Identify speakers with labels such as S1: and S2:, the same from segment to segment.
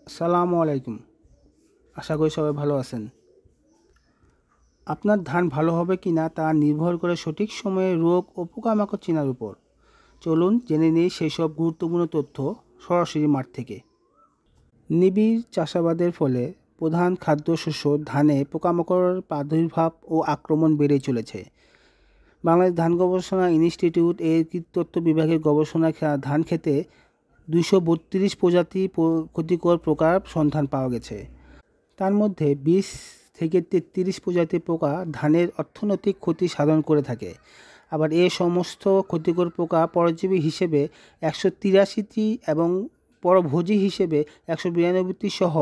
S1: আসসালামু আলাইকুম। আশা করি সবাই ভালো আছেন। আপনার ধান ভালো হবে কিনা তা নির্ভর করে সঠিক সময়ে রোগ ও পোকামাকড় চেনার উপর। চলুন জেনে নিই সেই সব গুরুত্বপূর্ণ তথ্য সরাসরি মাঠ থেকে। নিবিড় চাষাবাদের ফলে প্রধান খাদ্যশস্য ধানে পোকামাকড়ের প্রাদুর্ভাব ও আক্রমণ বেড়ে চলেছে। বাংলাদেশ ধান গবেষণা ইনস্টিটিউট এর কীটতত্ত্ব বিভাগের গবেষণায় ধান খেতে 232 প্রজাতি ক্ষতিকর পোকার সন্ধান পাওয়া গেছে। তার মধ্যে 20 থেকে 33 প্রজাতির পোকা ধানের অর্থনৈতিক ক্ষতি সাধন করে থাকে। আবার এ সমস্ত ক্ষতিকর পোকা পরজীবী হিসেবে 183টি এবং পরভোজী হিসেবে 192টি সহ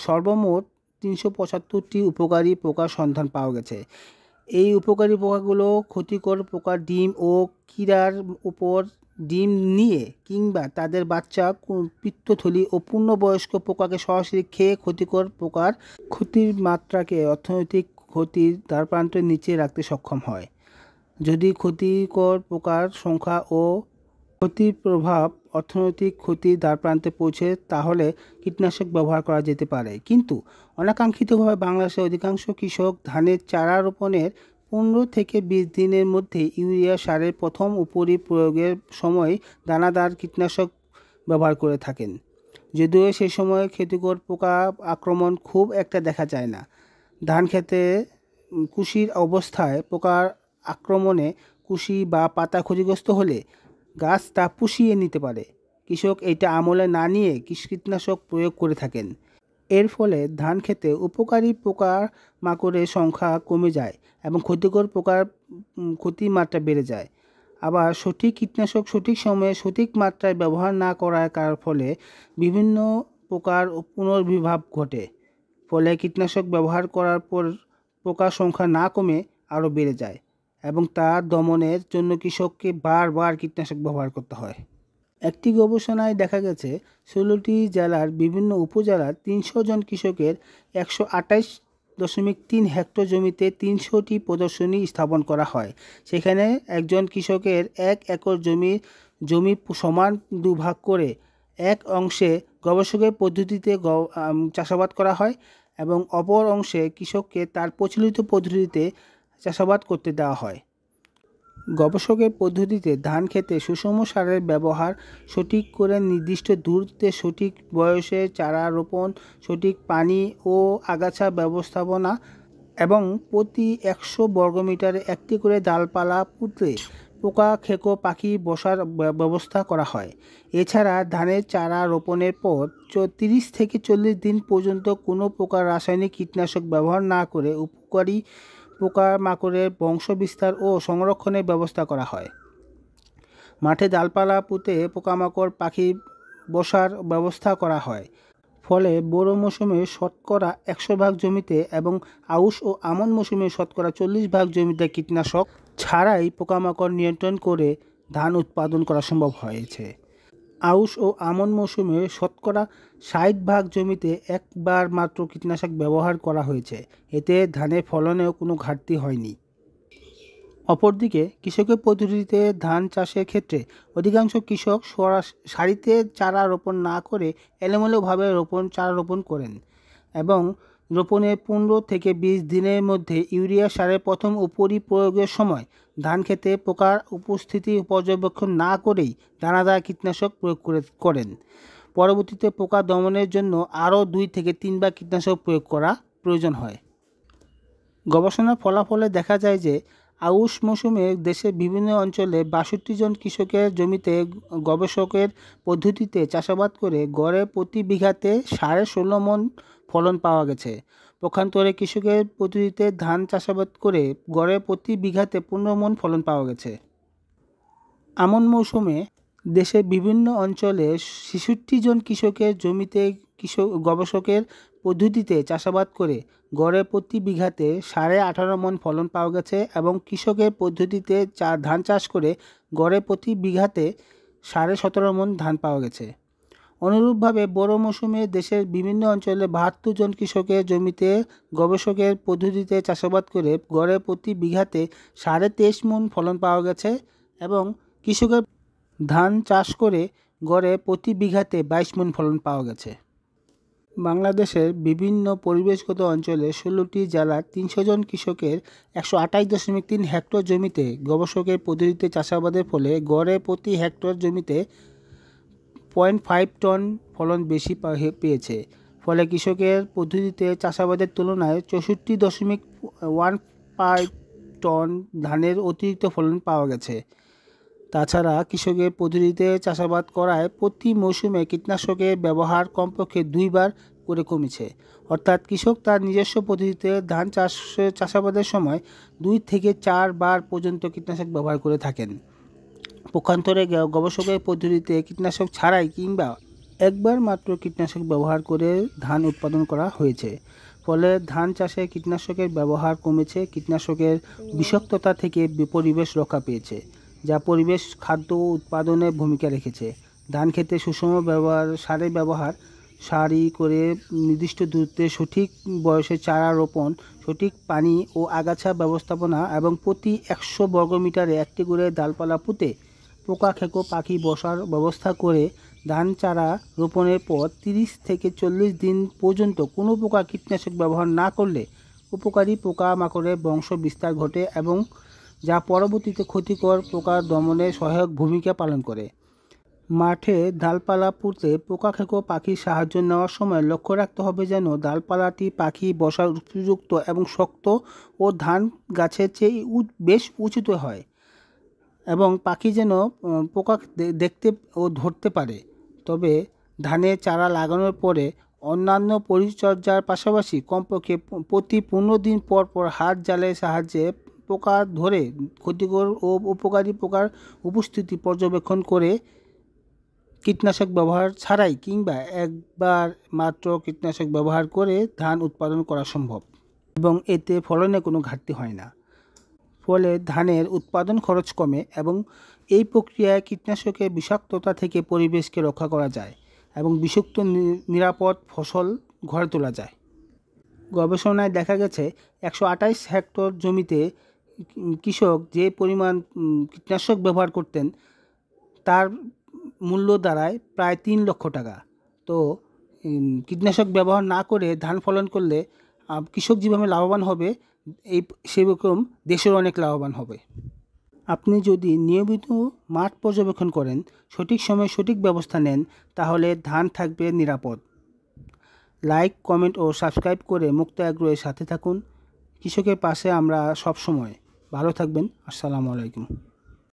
S1: সর্বমোট 375টি উপকারী পোকার সন্ধান পাওয়া গেছে। এই উপকারী পোকাগুলো ক্ষতিকর পোকার ডিম ও ক্ষীরার উপর ডিম নিয়ে কিংবা তাদের বাচ্চা পিত্তথলি ও পূর্ণবয়স্ক পোকাকে সরাসরি খেয়ে ক্ষতিকর পোকার ক্ষতির মাত্রাকে অর্থনৈতিক ক্ষতির দ্বারপ্রান্তের নিচে রাখতে সক্ষম হয়। যদি ক্ষতিকর পোকার সংখ্যা ও ক্ষতির প্রভাব অর্থনৈতিক ক্ষতির দ্বারপ্রান্তে পৌঁছে তাহলে কীটনাশক ব্যবহার করা যেতে পারে। কিন্তু অনাকাঙ্ক্ষিতভাবে বাংলাদেশের অধিকাংশ কৃষক ধানের চারা রোপণের 15 থেকে 20 দিনের মধ্যে ইউরিয়া সারের প্রথম উপরি প্রয়োগের সময় দানাদার কীটনাশক ব্যবহার করে থাকেন। যদিও সেই সময় ক্ষতিকর পোকা আক্রমণ খুব একটা দেখা যায় না। ধান খেতে কুশির অবস্থায় পোকার আক্রমণে কুশি বা পাতা ক্ষতিগ্রস্ত হলে গাছ তা পুষিয়ে নিতে পারে। কৃষক এটা আমলে না নিয়ে কীটনাশক প্রয়োগ করে থাকেন। এর ফলে ধান খেতে উপকারী পোকা মাকড়ের সংখ্যা কমে যায় এবং ক্ষতিকর পোকার ক্ষতির মাত্রা বেড়ে যায়। আবার সঠিক কীটনাশক সঠিক সময়ে সঠিক মাত্রায় ব্যবহার না করার ফলে বিভিন্ন পোকার পুনর্বিভাব ঘটে। ফলে কীটনাশক ব্যবহার করার পর পোকার সংখ্যা না কমে আরও বেড়ে যায় এবং তা দমনের জন্য কৃষককে বারবার কীটনাশক ব্যবহার করতে হয়। একটি গবেষণায় দেখা গেছে 16টি জেলার বিভিন্ন উপজেলার 300 জন কৃষকের 128.3 হেক্টর জমিতে 300টি প্রদর্শনী স্থাপন করা হয়। সেখানে একজন কৃষকের 1 একর জমি সমান দুভাগ করে এক অংশে গবেষকের পদ্ধতিতে চাষাবাদ করা হয় এবং অপর অংশে কৃষককে তার প্রচলিত পদ্ধতিতে চাষাবাদ করতে দেওয়া হয়। গবেষকের পদ্ধতিতে ধান খেতে সুষম সারের ব্যবহার, সঠিক করে নির্দিষ্ট দূরত্বে সঠিক বয়সে চারা রোপণ, সঠিক পানি ও আগাছা ব্যবস্থাপনা এবং প্রতি 100 বর্গমিটারে একটি করে ডালপালা পুঁতে পোকা খেকো পাখি বসার ব্যবস্থা করা হয়। এছাড়া ধানের চারা রোপণের পর 30 থেকে 40 দিন পর্যন্ত কোনো প্রকার রাসায়নিক কীটনাশক ব্যবহার না করে উপকারী পোকামাকড়ের বংশবিস্তার ও সংরক্ষণের ব্যবস্থা করা হয়। মাঠে ডালপালা পুঁতে পোকামাকড় পাখি বসার ব্যবস্থা করা হয়। ফলে বোরো মৌসুমে শতকরা 100 ভাগ জমিতে এবং আউশ ও আমন মৌসুমে শতকরা 40 ভাগ জমিতে কীটনাশক ছাড়াই পোকামাকড় নিয়ন্ত্রণ করে ধান উৎপাদন করা সম্ভব হয়েছে। আউশ ও আমন মৌসুমে শতকরা 60 ভাগ জমিতে একবার মাত্র কীটনাশক ব্যবহার করা হয়েছে। এতে ধানের ফলনেও কোনো ঘাটতি হয়নি। অপরদিকে কৃষকের পদ্ধতিতে ধান চাষের ক্ষেত্রে অধিকাংশ কৃষক সারিতে চারা রোপণ না করে এলোমেলোভাবে চারা রোপণ করেন এবং রোপণের 15 থেকে 20 দিনের মধ্যে ইউরিয়া সারের প্রথম উপরি প্রয়োগের সময় ধান খেতে পোকার উপস্থিতি পর্যবেক্ষণ না করেই দানাদার কীটনাশক প্রয়োগ করেন। পরবর্তীতে পোকা দমনের জন্য আরও 2 থেকে 3 বার কীটনাশক প্রয়োগ করা প্রয়োজন হয়। গবেষণার ফলাফলে দেখা যায় যে আউশ মৌসুমে দেশের বিভিন্ন অঞ্চলে 62 জন কৃষকের জমিতে গবেষকের পদ্ধতিতে চাষাবাদ করে গড়ে প্রতি বিঘাতে 16.5 মণ ফলন পাওয়া গেছে। পক্ষান্তরে কৃষকের পদ্ধতিতে ধান চাষাবাদ করে গড়ে প্রতি বিঘাতে 15 মণ ফলন পাওয়া গেছে। আমন মৌসুমে দেশের বিভিন্ন অঞ্চলে 66 জন কৃষকের জমিতে গবেষকের পদ্ধতিতে চাষাবাদ করে গড়ে প্রতি বিঘাতে 18.5 মণ ফলন পাওয়া গেছে এবং কৃষকের পদ্ধতিতে ধান চাষ করে গড়ে প্রতি বিঘাতে 17.5 মণ ধান পাওয়া গেছে। অনুরূপভাবে বোরো মৌসুমে দেশের বিভিন্ন অঞ্চলে 72 জন কৃষকের জমিতে গবেষকের পদ্ধতিতে চাষাবাদ করে গড়ে প্রতি বিঘাতে 23.5 মণ ফলন পাওয়া গেছে এবং কৃষকের ধান চাষ করে গড়ে প্রতি বিঘাতে 22 মণ ফলন পাওয়া গেছে। বাংলাদেশের বিভিন্ন পরিবেশগত অঞ্চলে 16টি জেলার 300 জন কৃষকের 128.3 হেক্টর জমিতে গবেষকের পদ্ধতিতে চাষাবাদের ফলে গড়ে প্রতি হেক্টর জমিতে 0.5 টন ফলন বেশি পেয়েছে। ফলে কৃষকের পদ্ধতিতে চাষাবাদের তুলনায় 64.15 টন ধানের অতিরিক্ত ফলন পাওয়া গেছে। তাছাড়া কৃষকের পদ্ধতিতে চাষাবাদ করায় প্রতি মৌসুমে কীটনাশকের ব্যবহার কমপক্ষে 2 বার করে কমেছে। অর্থাৎ কৃষক তার নিজস্ব পদ্ধতিতে ধান চাষাবাদের সময় 2 থেকে 4 বার পর্যন্ত কীটনাশক ব্যবহার করে থাকেন। পক্ষান্তরে গবেষকের পদ্ধতিতে কীটনাশক ছাড়াই কিংবা একবার মাত্র কীটনাশক ব্যবহার করে ধান উৎপাদন করা হয়েছে। ফলে ধান চাষে কীটনাশকের ব্যবহার কমেছে, কীটনাশকের বিষাক্ততা থেকে পরিবেশ রক্ষা পেয়েছে, যা পরিবেশ খাদ্য উৎপাদনে ভূমিকা রেখেছে। ধান খেতে সুষম সারের ব্যবহার, সারি করে নির্দিষ্ট দূরত্বে সঠিক বয়সে চারা রোপণ, সঠিক পানি ও আগাছা ব্যবস্থাপনা এবং প্রতি 100 বর্গমিটারে একটি করে ডালপালা পুঁতে পোকা খেকো পাখি বসার ব্যবস্থা করে ধান চারা রোপণের পর 30 থেকে 40 দিন পর্যন্ত কোনো প্রকার কীটনাশক ব্যবহার না করলে উপকারী পোকামাকড়ের বংশ বিস্তার ঘটে এবং যা পরবর্তীতে ক্ষতিকর পোকা দমনে সহায়ক ভূমিকা পালন করে। মাঠে ডালপালা পুঁতে পোকা খেকো পাখির সাহায্য নেওয়ার সময় লক্ষ্য রাখতে হবে যেন ডালপালাটি পাখি বসার উপযুক্ত এবং শক্ত ও ধান গাছের চেয়ে বেশ উঁচুতে হয় এবং পাখি যেন পোকা দেখতে ও ধরতে পারে। তবে ধানের চারা লাগানোর পরে অন্যান্য পরিচর্যার পাশাপাশি কমপক্ষে প্রতি 15 দিন পর পর হাত জালের সাহায্যে পোকা ধরে ক্ষতিকর ও উপকারী পোকার উপস্থিতি পর্যবেক্ষণ করে কীটনাশক ব্যবহার ছাড়াই কিংবা একবার মাত্র কীটনাশক ব্যবহার করে ধান উৎপাদন করা সম্ভব এবং এতে ফলনে কোনো ঘাটতি হয় না। ফলে ধানের উৎপাদন খরচ কমে এবং এই প্রক্রিয়ায় কীটনাশকের বিষাক্ততা থেকে পরিবেশকে রক্ষা করা যায় এবং বিষাক্ত নিরাপদ ফসল ঘরে তোলা যায়। গবেষণায় দেখা গেছে 128 হেক্টর জমিতে কৃষক যে পরিমাণ কীটনাশক ব্যবহার করতেন তার মূল্য দাঁড়ায় প্রায় 3 লক্ষ টাকা। তো কীটনাশক ব্যবহার না করে ধান ফলন করলে কৃষক যেভাবে লাভবান হবে সেরকম দেশের অনেক লাভবান হবে। আপনি যদি নিয়মিত মাঠ পর্যবেক্ষণ করেন, সঠিক সময়ে সঠিক ব্যবস্থা নেন, তাহলে ধান থাকবে নিরাপদ। লাইক, কমেন্ট ও সাবস্ক্রাইব করে মুক্ত আগ্রহের সাথে থাকুন। কৃষকের পাশে আমরা সব সময়। ভালো থাকবেন। আসসালামু আলাইকুম।